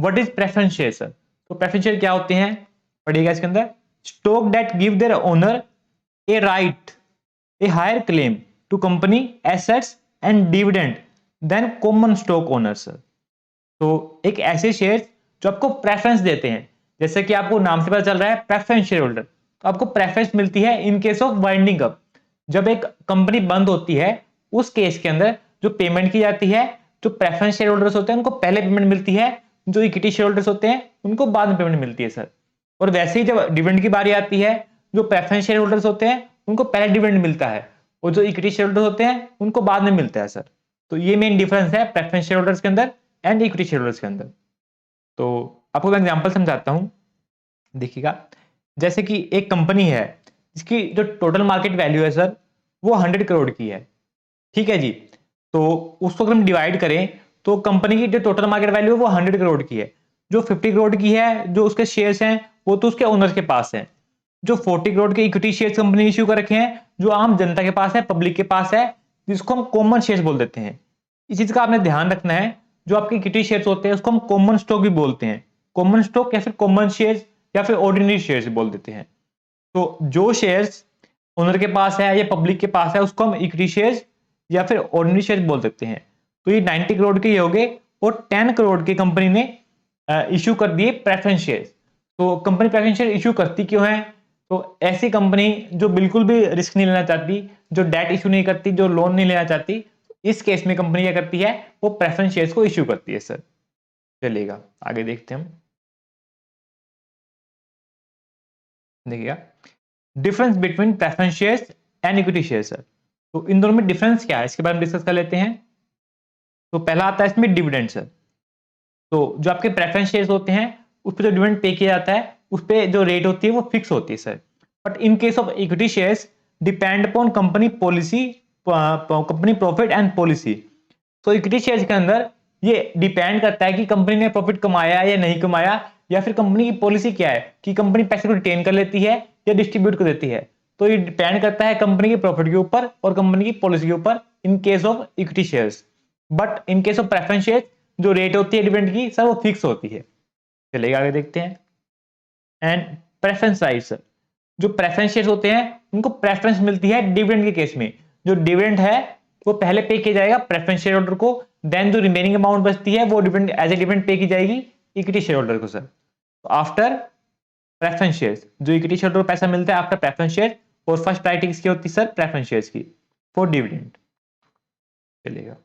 What is preference share sir? तो preference share क्या होते हैं, पढ़िएगा इसके अंदर, stock that give their owner a right a higher claim to company assets and dividend then common stock owner sir. तो एक ऐसे शेयर जो आपको प्रेफरेंस देते हैं, जैसे कि आपको नाम से पता चल रहा है प्रेफरेंस शेयर होल्डर, तो आपको प्रेफरेंस मिलती है इन केस ऑफ वाइंडिंग अप। जब एक कंपनी बंद होती है उस केस के अंदर जो पेमेंट की जाती है, जो प्रेफरेंस शेयर होल्डर्स होते हैं उनको पहले पेमेंट मिलती है, जो इक्विटी शेयर होल्डर्स होते हैं उनको बाद में पेमेंट मिलती है सर। और वैसे ही जब डिविडेंड की बारी आती है, जो प्रेफरेंस शेयर होल्डर्स होते हैं उनको पहले डिविडेंड मिलता है और जो इक्विटी शेयर होल्डर्स होते हैं उनको बाद में मिलता है सर। तो ये मेन डिफरेंस है प्रेफरेंस शेयर होल्डर्स के अंदर एंड इक्विटी शेयर होल्डर्स के अंदर। तो आपको मैं एग्जांपल समझाता हूं, देखिएगा। जैसे कि एक कंपनी है जिसकी जो टोटल मार्केट वैल्यू है सर वो 100 करोड़ की है, ठीक है जी। तो उसको अगर हम डिवाइड करें तो कंपनी की जो टोटल मार्केट वैल्यू है वो 100 करोड़ की है। जो 50 करोड़ की है जो उसके शेयर्स हैं वो तो उसके ओनर्स के पास है। जो 40 करोड़ के इक्विटी शेयर्स कंपनी ने इश्यू कर रखे हैं जो आम जनता के पास है, पब्लिक के पास है, जिसको हम कॉमन शेयर्स बोल देते हैं। इस चीज का आपने ध्यान रखना है, जो आपके इक्विटी शेयर्स होते हैं उसको हम कॉमन स्टॉक भी बोलते हैं। कॉमन स्टॉक या फिर कॉमन शेयर्स या फिर ऑर्डिनरी शेयर्स बोल देते हैं। तो जो शेयर्स ओनर के पास है या पब्लिक के पास है उसको हम इक्विटी शेयर्स या फिर ऑर्डिनरी शेयर्स बोल सकते हैं। तो ये 90 करोड़ के हो गए और 10 करोड़ की कंपनी ने इश्यू कर दिए प्रेफरेंस शेयर्स। तो कंपनी प्रेफरेंस शेयर इश्यू करती क्यों है? तो ऐसी कंपनी जो बिल्कुल भी रिस्क नहीं लेना चाहती, जो डेट इश्यू नहीं करती, जो लोन नहीं लेना चाहती, इस केस में कंपनी क्या करती है, वो प्रेफरेंस शेयर्स को इश्यू करती है सर। चलिएगा आगे देखते हैं हम। देखिएगा difference between preference shares and equity shares sir. तो इन दोनों में डिफरेंस क्या है इसके बारे में डिस्कस कर लेते हैं। तो पहला आता है इसमें डिविडेंड सर। तो जो आपके प्रेफरेंस शेयर्स होते हैं उस पर जो डिविडेंड पे किया जाता है उस पर जो रेट होती है वो फिक्स होती है sir. But in case of equity shares depend upon company policy, company profit and policy. तो इक्विटी शेयर्स के अंदर ये डिपेंड करता है कि कंपनी ने प्रॉफिट कमाया या नहीं कमाया, या फिर कंपनी की पॉलिसी क्या है कि कंपनी पैसे को रिटेन कर लेती है या डिस्ट्रीब्यूट कर देती है। तो ये डिपेंड करता है कंपनी की प्रॉफिट के ऊपर और कंपनी की पॉलिसी के ऊपर इन case of equity shares. But in case of preference shares जो रेट होती है डिविडेंड की सर वो फिक्स होती है। चलिए आगे देखते हैं। एंड प्रेफरेंस राइट्स, जो प्रेफरेंस शेयर्स होते हैं उनको प्रेफरेंस मिलती है डिविडेंड के केस में। जो डिविडेंड है वो पहले पे किया जाएगा प्रेफरेंस शेयर होल्डर को, देन जो रिमेनिंग अमाउंट बचती है वो dividend as a dividend pay की जाएगी इक्विटी शेयर होल्डर को सर। आफ्टर प्रेफरेंस शेयर्स जो इक्विटी शेयर होल्डर को पैसा मिलता है आफ्टर प्रेफरेंस शेयर, और फर्स्ट प्रायोरिटी किसकी होती है सर? प्रेफरेंस शेयर्स की फॉर डिविडेंड। चलेगा।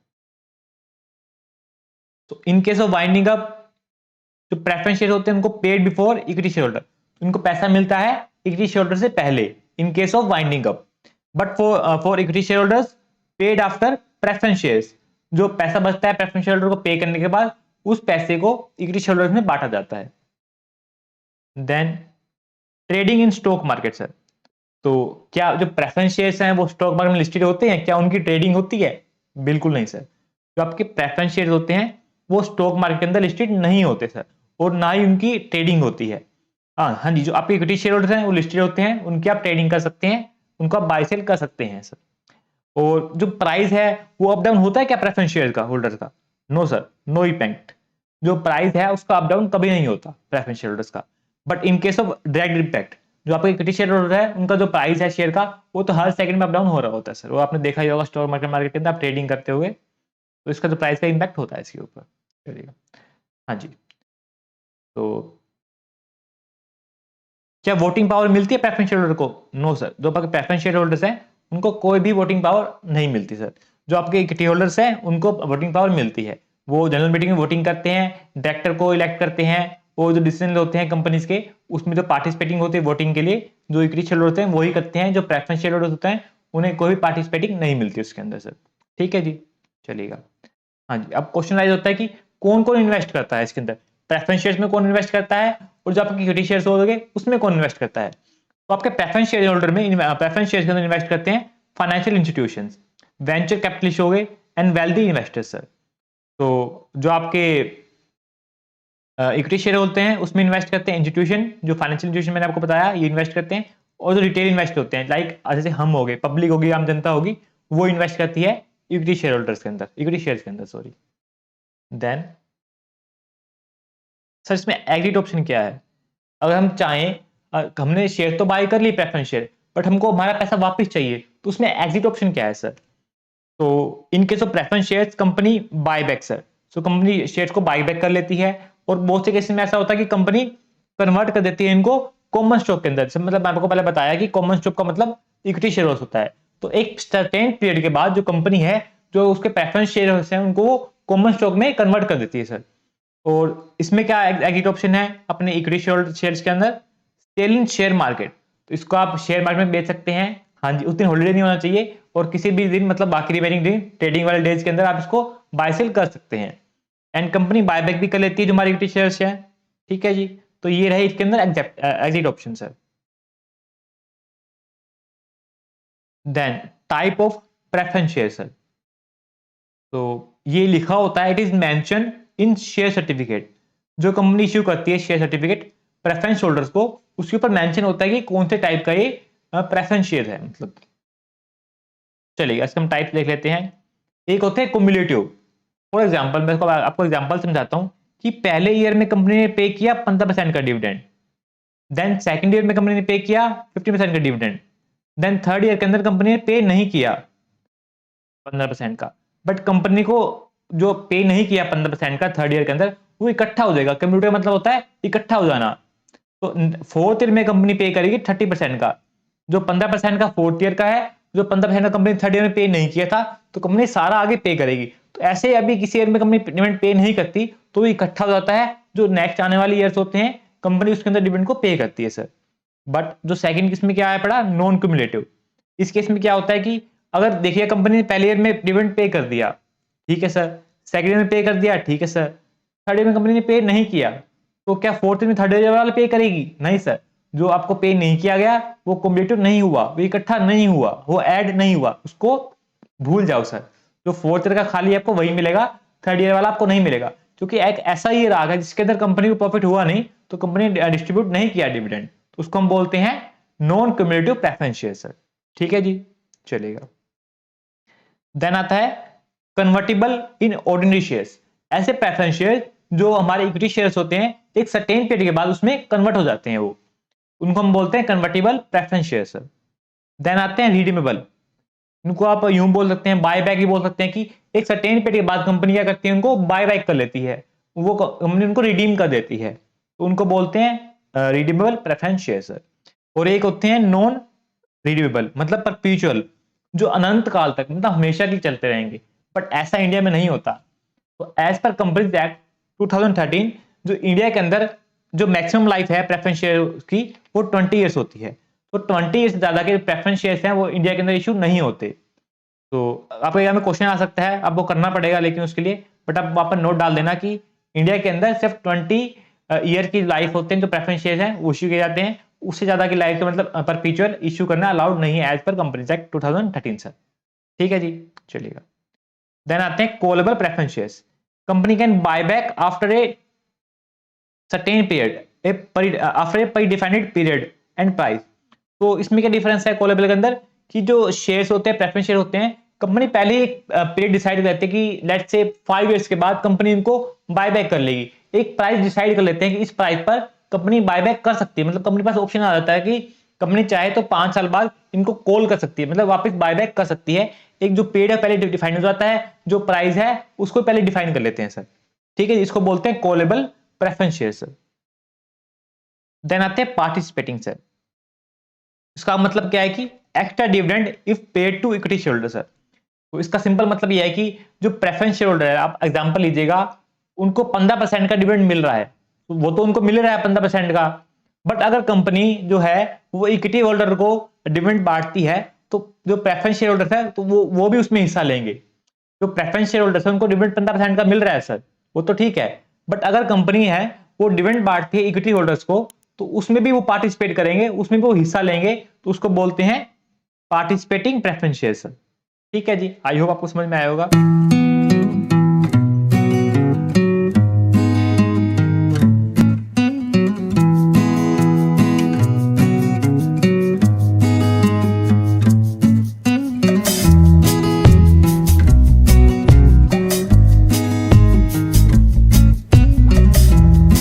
तो इन केस ऑफ वाइंडिंग अप जो प्रेफरेंस शेयर होते हैं उनको paid before equity share holder, उनको पैसा मिलता है इक्विटी शेयर होल्डर से पहले इन case of winding up. But for equity share holders paid after preference shares, जो पैसा बचता है प्रेफरेंस शेयर होल्डर को पे करने के बाद उस पैसे को इक्विटी शेयर होल्डर्स में बांटा जाता है। Then trading in stock market sir. तो क्या जो प्रेफरेंस शेयर्स हैं वो स्टॉक मार्केट में लिस्टेड होते हैं? क्या उनकी ट्रेडिंग होती है? बिल्कुल नहीं सर। जो आपके प्रेफरेंस शेयर्स होते हैं वो स्टॉक मार्केट के अंदर लिस्टेड नहीं होते सर, और ना ही उनकी ट्रेडिंग होती है। हाँ जी, जो आपके इक्विटी शेयर होल्डर्स हैं वो लिस्टेड होते हैं, उनकी आप ट्रेडिंग कर सकते हैं, उनको आप बाय सेल कर सकते हैं सर। और जो प्राइस है वो अप डाउन होता है क्या प्रेफरेंस शेयर का होल्डर का? No sir, no impact. जो प्राइस है उसका अप डाउन कभी नहीं होता प्रेफरेंस शेयर होल्डर्स का। But in case of direct impact, जो आपका इक्विटी शेयर होल्डर है उनका जो प्राइस है शेयर का वो तो हर सेकंड में अप डाउन हो रहा होता है सर। वो आपने देखा ही होगा स्टॉक मार्केट के अंदर आप ट्रेडिंग करते हुए, तो इसका जो प्राइस का इम्पैक्ट होता है इसके ऊपर। चलिएगा हाँ जी। तो क्या वोटिंग पावर मिलती है प्रेफरेंस शेयर होल्डर को? No sir. जो आपके प्रेफरेंस शेयर होल्डर्स हैं उनको कोई भी वोटिंग पावर नहीं मिलती सर। जो आपके इक्विटी होल्डर्स हैं उनको वोटिंग पावर मिलती है। वो जनरल मीटिंग में वोटिंग करते हैं, डायरेक्टर को इलेक्ट करते हैं, वो जो डिसीजन होते हैं कंपनीज के उसमें जो पार्टिसिपेटिंग होते हैं वोटिंग के लिए जो इक्विटी शेयर होते हैं वही करते हैं। जो प्रेफरेंस शेयर होल्डर्स होते हैं उन्हें कोई भी पार्टिसिपेटिंग नहीं मिलती उसके अंदर सर। ठीक है जी। चलिएगा हाँ जी। अब क्वेश्चन राइज होता है कि कौन कौन इन्वेस्ट करता है इसके अंदर? प्रेफरेंस शेयर्स में कौन इन्वेस्ट करता है और जो आपके इक्विटी शेयर्स हो गए उसमें कौन इन्वेस्ट करता है? तो आपके प्रेफरेंस शेयर होल्डर में प्रेफरेंस शेयर्स के अंदर इन्वेस्ट करते हैं फाइनेंशियल इंस्टीट्यूशंस, वेंचर कैपिटलिस्ट हो गए एंड वेल्दी इन्वेस्टर्स सर। तो जो आपके इक्विटी शेयर होते हैं उसमें इन्वेस्ट करते हैं इंस्टीट्यूशन, जो फाइनेंशियल इंस्टीट्यूशन मैंने आपको बताया ये इन्वेस्ट करते हैं, और जो रिटेल इन्वेस्ट होते हैं लाइक जैसे हम हो गए, पब्लिक होगी, आम जनता होगी, वो इन्वेस्ट करती है इक्विटी शेयर होल्डर्स के अंदर, इक्विटी शेयर्स के अंदर सॉरी। देन सर इसमें एग्जिट ऑप्शन क्या है? अगर हम चाहें हमने शेयर तो बाय कर ली प्रेफरेंस शेयर, बट हमको हमारा पैसा वापस चाहिए, तो उसमें एग्जिट ऑप्शन क्या है सर? तो इन case of preference shares company buy back sir, so company shares को बाय बैक कर लेती है, और बहुत से केसेस में ऐसा होता है कि कंपनी कन्वर्ट कर देती है इनको कॉमन स्टॉक के अंदर। मतलब मैं आपको पहले बताया कि कॉमन स्टॉक का मतलब इक्विटी शेयर होता है। तो एक सर्टेन पीरियड के बाद जो कंपनी है, जो उसके प्रेफरेंस शेयर हैं उनको वो कॉमन स्टॉक में कन्वर्ट कर देती है सर। और इसमें क्या एग्जिट ऑप्शन है अपने इक्विटी शेयर्स के अंदर? सेल इन शेयर मार्केट, तो इसको आप शेयर मार्केट में बेच सकते हैं। हाँ जी, उस दिन हॉलीडे नहीं होना चाहिए, और किसी भी दिन मतलब बाकी रिमेनिंग दिन ट्रेडिंग वाले डेज के अंदर आप इसको बाय सेल कर सकते हैं। एंड कंपनी बायबैक भी कर लेती है जो हमारी इक्विटी शेयर्स है। ठीक है जी, तो ये रहे इसके अंदर exit option sir. Then type of preference share sir, तो ये लिखा होता है, it is mention in share certificate. जो कंपनी इश्यू करती है शेयर सर्टिफिकेट प्रेफरेंस होल्डर्स को, उसके ऊपर मेंशन होता है कि कौन से टाइप का ये प्रेफरेंस शेयर है। मतलब चलिए इसके हम टाइप देख लेते हैं। एक होते हैं कुमुलेटिव। फॉर एग्जांपल मैं आपको एग्जांपल समझाता हूं कि पहले ईयर में कंपनी ने पे किया 15% का डिविडेंड, देन सेकंड ईयर में कंपनी ने पे किया 50% का डिविडेंड, देन थर्ड ईयर के अंदर कंपनी ने पे नहीं किया 15% का, बट कंपनी को जो पे नहीं किया 15% का थर्ड ईयर के अंदर वो इकट्ठा हो जाएगा। कम्युलेटिव मतलब होता है इकट्ठा हो जाना। तो फोर्थ ईयर में कंपनी पे करेगी 30% का, जो 15% का फोर्थ ईयर का है, जो 15% का कंपनी थर्ड ईयर में पे नहीं किया था, तो कंपनी सारा आगे पे करेगी। तो ऐसे अभी किसी ईयर में कंपनी डिविडेंड पे नहीं करती तो इकट्ठा हो जाता है, जो नेक्स्ट आने वाले ईयर्स होते हैं कंपनी उसके अंदर डिविडेंड को पे करती है सर। बट जो सेकंड केस में क्या है पड़ा, नॉन क्यूमुलेटिव। इस केस में क्या होता है कि अगर देखिए कंपनी ने पहले ईयर में डिविडेंड पे कर दिया, ठीक है सर, सेकंड ईयर में पे कर दिया, ठीक है सर, थर्ड ईयर में कंपनी ने पे नहीं किया, तो क्या फोर्थ ईयर में थर्ड ईयर वाला पे करेगी? नहीं सर, जो आपको पे नहीं किया गया वो क्युमुलेटिव नहीं हुआ, वो इकट्ठा नहीं हुआ, वो ऐड नहीं हुआ, उसको भूल जाओ सर। जो फोर्थ ईयर का खाली आपको वही मिलेगा, थर्ड ईयर वाला आपको नहीं मिलेगा, क्योंकि एक ऐसा ईयर आ गया जिसके अंदर कंपनी को प्रॉफिट हुआ नहीं, तो कंपनी ने डिस्ट्रीब्यूट नहीं किया डिविडेंड, तो उसको हम बोलते हैं non cumulative preference share sir. ठीक है जी, चलेगा। देन आता है कन्वर्टिबल इन ऑर्डिनरी शेयर्स। ऐसे प्रेफरेंस शेयर जो हमारे इक्विटी शेयर्स होते हैं, एक सर्टेन पीरियड के बाद उसमें कन्वर्ट हो जाते हैं, वो उनको हम बोलते हैं कन्वर्टिबल प्रेफरेंस शेयर्स। देन आते हैं रिडीमेबल। इनको आप यूं बोल सकते हैं, बाय बैक भी बोल सकते हैं, कि एक सर्टेन पीरियड के बाद कंपनी क्या करती है, उनको बाय बैक कर लेती है, वो कंपनी उनको रिडीम कर देती है, तो उनको बोलते हैं रिडीमेबल प्रेफरेंस शेयर्स। और एक होते हैं नॉन रिन्यूएबल, मतलब परपेचुअल, जो अनंत काल तक मतलब हमेशा के लिए चलते रहेंगे, बट ऐसा इंडिया में नहीं होता। तो एज पर कंपनीज एक्ट 2013, जो इंडिया के अंदर जो मैक्सिमम लाइफ है प्रेफरेंस शेयर की, वो 20 ईयर्स होती है। तो 20 ईयर्स से ज्यादा के प्रेफरेंस शेयर्स हैं वो इंडिया के अंदर इशू नहीं होते। तो आपको एग्जाम में क्वेश्चन आ सकता है, आपको करना पड़ेगा लेकिन उसके लिए, बट आप वहां पर नोट डाल देना कि इंडिया के अंदर सिर्फ 20 ईयर की लाइफ होते हैं जो प्रेफरेंस शेयर हैं वो इश्यू किए जाते हैं। उससे ज्यादा की लाइफ के मतलब परपेचुअल इश्यू करना अलाउड नहीं है as per companies act 2013 sir. ठीक है जी, चलिएगा। देन आते हैं callable preference shares. Company can buy back after a certain period after a pre defined period and price. तो इसमें क्या डिफरेंस है कॉलेबल के अंदर, कि जो शेयर्स होते हैं प्रेफरेंस शेयर होते हैं, कंपनी पहले ही एक पीरियड डिसाइड करती है कि लेट्स से 5 इयर्स के बाद कंपनी इनको बाय बैक कर लेगी। एक प्राइस डिसाइड कर लेते हैं कि इस प्राइस पर कंपनी बाय बैक कर सकती है, मतलब कंपनी पास ऑप्शन आ जाता है कि कंपनी चाहे तो 5 साल बाद इनको कॉल कर सकती है, मतलब वापस बाय बैक कर सकती है। एक जो पीरियड है पहले डिफाइन हो जाता है, जो प्राइस है उसको पहले डिफाइन कर लेते हैं सर। ठीक है, इसको बोलते हैं callable preference share sir. Then आते हैं पार्टिसिपेटिंग सर। इसका मतलब क्या है कि extra dividend if paid to equity share holder sir. तो इसका सिंपल मतलब यह है कि जो प्रेफरेंस शेयर होल्डर है, आप एग्जांपल लीजिएगा, उनको 15% का डिविडेंड मिल रहा है, तो वो तो उनको मिल रहा है 15% का, बट अगर कंपनी जो है वो इक्विटी होल्डर को डिविडेंड बांटती है, तो जो प्रेफरेंस शेयर होल्डर है तो वो भी उसमें हिस्सा लेंगे। जो प्रेफरेंस शेयर होल्डर है उनको डिविडेंड 15% का मिल रहा है सर, वो तो ठीक है, बट अगर कंपनी है वो डिविडेंड बांटती है इक्विटी होल्डर्स को, तो उसमें भी वो पार्टिसिपेट करेंगे, उसमें भी वो हिस्सा लेंगे, तो उसको बोलते हैं पार्टिसिपेटिंग प्रेफरेंस शेयर सर। ठीक है जी, आई होप आपको समझ में आया होगा।